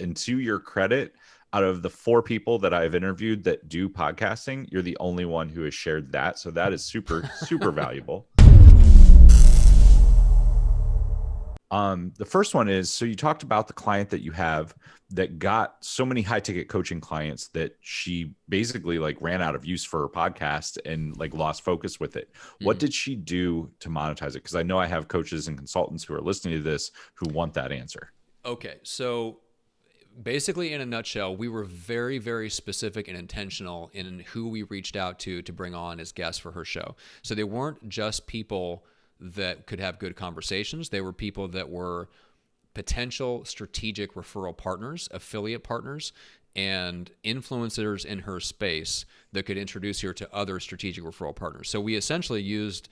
And to your credit, out of the 4 people that I've interviewed that do podcasting, you're the only one who has shared that. So that is super, super valuable. The first one is, so you talked about the client that you have that got so many high ticket coaching clients that she basically like ran out of use for her podcast and like lost focus with it. What did she do to monetize it? Because I know I have coaches and consultants who are listening to this who want that answer. Okay. So basically, in a nutshell, we were very, very specific and intentional in who we reached out to bring on as guests for her show. So they weren't just people that could have good conversations. They were people that were potential strategic referral partners, affiliate partners, and influencers in her space that could introduce her to other strategic referral partners. So we essentially used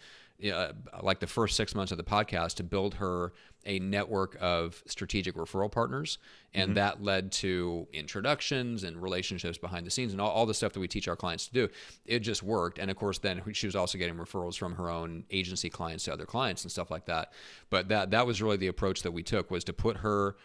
like the first 6 months of the podcast to build her a network of strategic referral partners. And that led to introductions and relationships behind the scenes and all the stuff that we teach our clients to do. It just worked. And of course, then she was also getting referrals from her own agency clients to other clients and stuff like that. But that was really the approach that we took, was to put her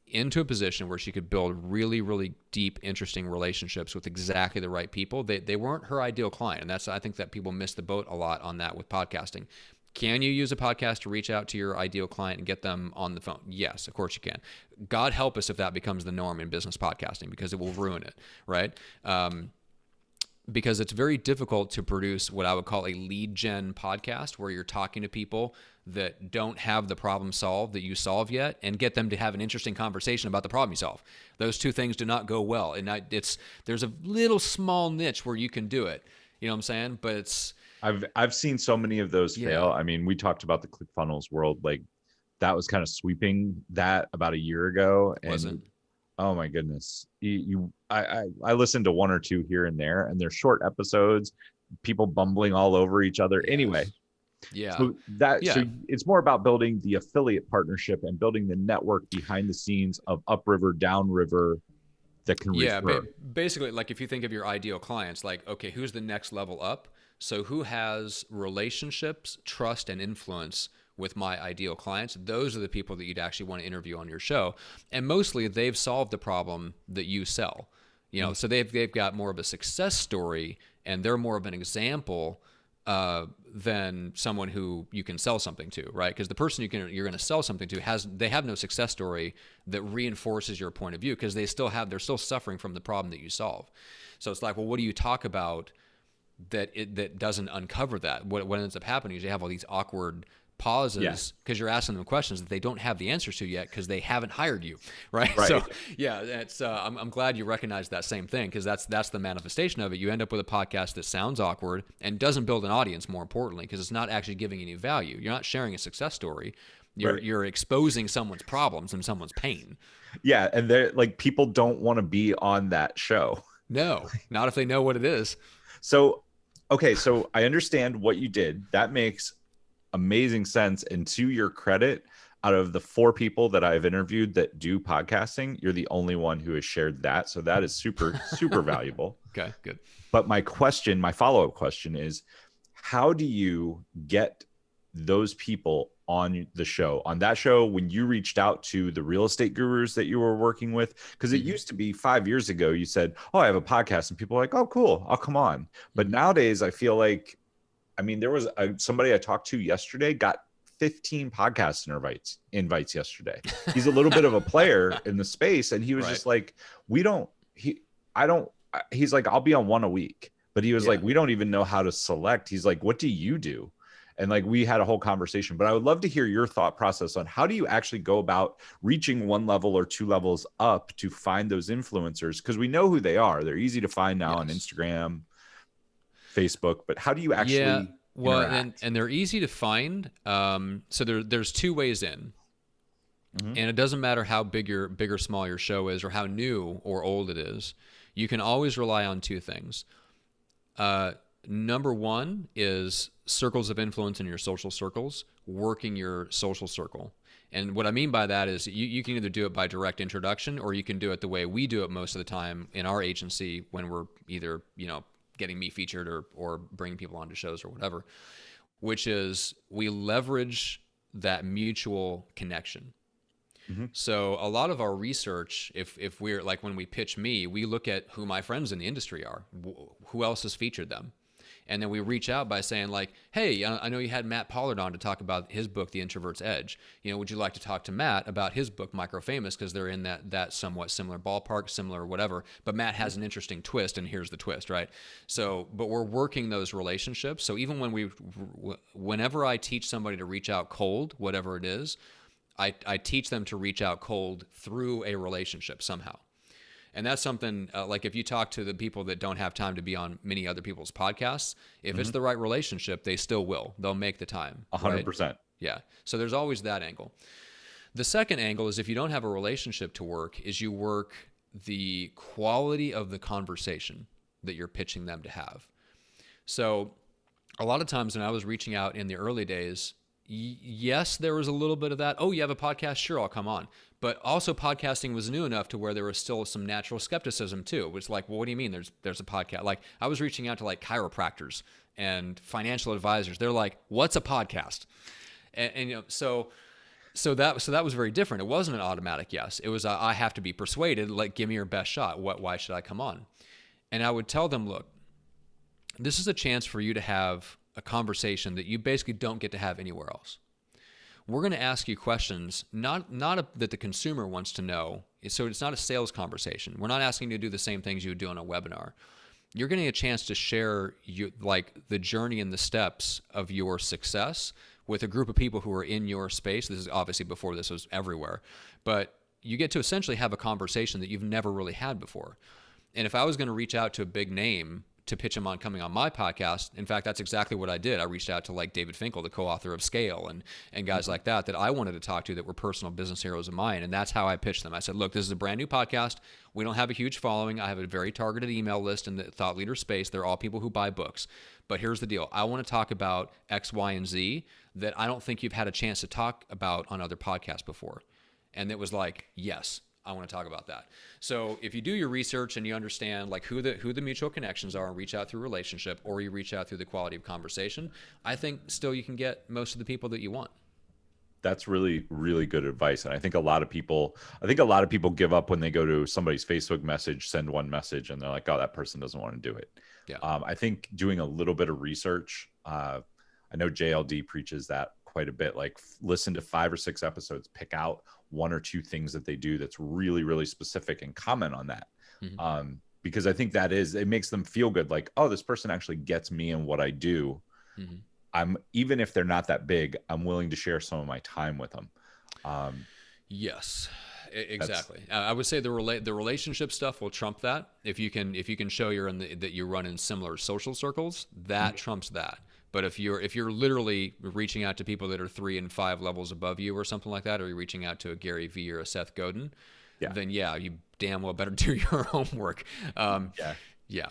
into a position where she could build really, really deep, interesting relationships with exactly the right people. They weren't her ideal client. And I think that people miss the boat a lot on that with podcasting. Can you use a podcast to reach out to your ideal client and get them on the phone? Yes, of course you can. God help us if that becomes the norm in business podcasting, because it will ruin it, right? Because it's very difficult to produce what I would call a lead gen podcast, where you're talking to people that don't have the problem solved that you solve yet, and get them to have an interesting conversation about the problem you solve. Those two things do not go well. And there's a little small niche where you can do it. You know what I'm saying? But it's... I've seen so many of those fail. I mean, we talked about the ClickFunnels world. Like that was kind of sweeping that about a year ago. And wasn't. Oh my goodness. I listened to 1 or 2 here and there, and they're short episodes, people bumbling all over each other. Yes. Anyway. Yeah. So it's more about building the affiliate partnership and building the network behind the scenes of upriver, downriver that can refer. Basically, like if you think of your ideal clients, like, okay, who's the next level up? So who has relationships, trust, and influence with my ideal clients? Those are the people that you'd actually want to interview on your show. And mostly they've solved the problem that you sell. You know, so they've got more of a success story, and they're more of an example than someone who you can sell something to, right? Because the person you're going to sell something to have no success story that reinforces your point of view, because they're still suffering from the problem that you solve. So it's like, well, what do you talk about that doesn't uncover that? What ends up happening is you have all these awkward pauses because you're asking them questions that they don't have the answers to yet, because they haven't hired you, right? So that's I'm glad you recognize that same thing, because that's the manifestation of it. You end up with a podcast that sounds awkward and doesn't build an audience, more importantly, because it's not actually giving any value. You're not sharing a success story. You're exposing someone's problems and someone's pain. Yeah, and they're like, people don't want to be on that show. No, not if they know what it is. So, okay, so I understand what you did. That makes amazing sense. And to your credit, out of the 4 people that I've interviewed that do podcasting, you're the only one who has shared that. So that is super, super valuable. Okay, good. But my follow-up question is, how do you get those people on the show, on that show, when you reached out to the real estate gurus that you were working with? Because it used to be 5 years ago, you said, oh, I have a podcast, and people are like, oh, cool, I'll come on. But nowadays I feel like, I mean, there was somebody I talked to yesterday got 15 podcast invites yesterday. He's a little bit of a player in the space, and he was just like, he's like, I'll be on one a week. But he was like, we don't even know how to select. He's like, what do you do? And like, we had a whole conversation. But I would love to hear your thought process on how do you actually go about reaching 1 level or 2 levels up to find those influencers? Because we know who they are. They're easy to find now on Instagram, Facebook. But how do you actually interact? And they're easy to find. So there's 2 ways in. And it doesn't matter how big or small your show is, or how new or old it is. You can always rely on 2 things. Number 1 is circles of influence in your social circles, working your social circle. And what I mean by that is you can either do it by direct introduction, or you can do it the way we do it most of the time in our agency, when we're either, getting me featured or bringing people onto shows or whatever, which is we leverage that mutual connection. Mhm. So a lot of our research, if we're like when we pitch me, we look at who my friends in the industry are, who else has featured them. And then we reach out by saying like, hey, I know you had Matt Pollard on to talk about his book, The Introvert's Edge. Would you like to talk to Matt about his book, Micro Famous? Because they're in that somewhat similar ballpark, similar whatever. But Matt has an interesting twist, and here's the twist, right? So, but we're working those relationships. So even whenever I teach somebody to reach out cold, whatever it is, I teach them to reach out cold through a relationship somehow. And that's something like if you talk to the people that don't have time to be on many other people's podcasts, if it's the right relationship, they still will. They'll make the time. 100%. Yeah. So there's always that angle. The second angle is if you don't have a relationship to work, is you work the quality of the conversation that you're pitching them to have. So a lot of times when I was reaching out in the early days, yes, there was a little bit of that. Oh, you have a podcast? Sure, I'll come on. But also podcasting was new enough to where there was still some natural skepticism too. It was like, well, what do you mean there's a podcast? Like I was reaching out to like chiropractors and financial advisors. They're like, what's a podcast? And so that was very different. It wasn't an automatic yes. It was I have to be persuaded. Like, give me your best shot. Why should I come on? And I would tell them, look, this is a chance for you to have a conversation that you basically don't get to have anywhere else. We're going to ask you questions, not that the consumer wants to know. So it's not a sales conversation. We're not asking you to do the same things you would do on a webinar. You're getting a chance to share the journey and the steps of your success with a group of people who are in your space. This is obviously before this was everywhere, but you get to essentially have a conversation that you've never really had before. And if I was going to reach out to a big name to pitch him on coming on my podcast, in fact, that's exactly what I did. I reached out to like David Finkel, the co-author of Scale, and guys like that I wanted to talk to that were personal business heroes of mine. And that's how I pitched them. I said, look, this is a brand new podcast. We don't have a huge following. I have a very targeted email list in the thought leader space. They're all people who buy books. But here's the deal. I want to talk about X, Y, and Z that I don't think you've had a chance to talk about on other podcasts before. And it was like, yes, I want to talk about that. So if you do your research and you understand like who the mutual connections are and reach out through relationship, or you reach out through the quality of conversation, I think still you can get most of the people that you want. That's really, really good advice. And I think a lot of people give up when they go to somebody's Facebook message, send one message, and they're like, oh, that person doesn't want to do it. Yeah. I think doing a little bit of research, I know JLD preaches that quite a bit, like listen to 5 or 6 episodes, pick out 1 or 2 things that they do that's really, really specific and comment on that. Mm-hmm. Because I think it makes them feel good. Like, oh, this person actually gets me and what I do. Mm-hmm. Even if they're not that big, I'm willing to share some of my time with them. Yes, exactly. I would say the relationship stuff will trump that. If you can show that you run in similar social circles, that trumps that. But if you're literally reaching out to people that are 3 and 5 levels above you or something like that, or you're reaching out to a Gary Vee or a Seth Godin, then you damn well better do your homework. Yeah.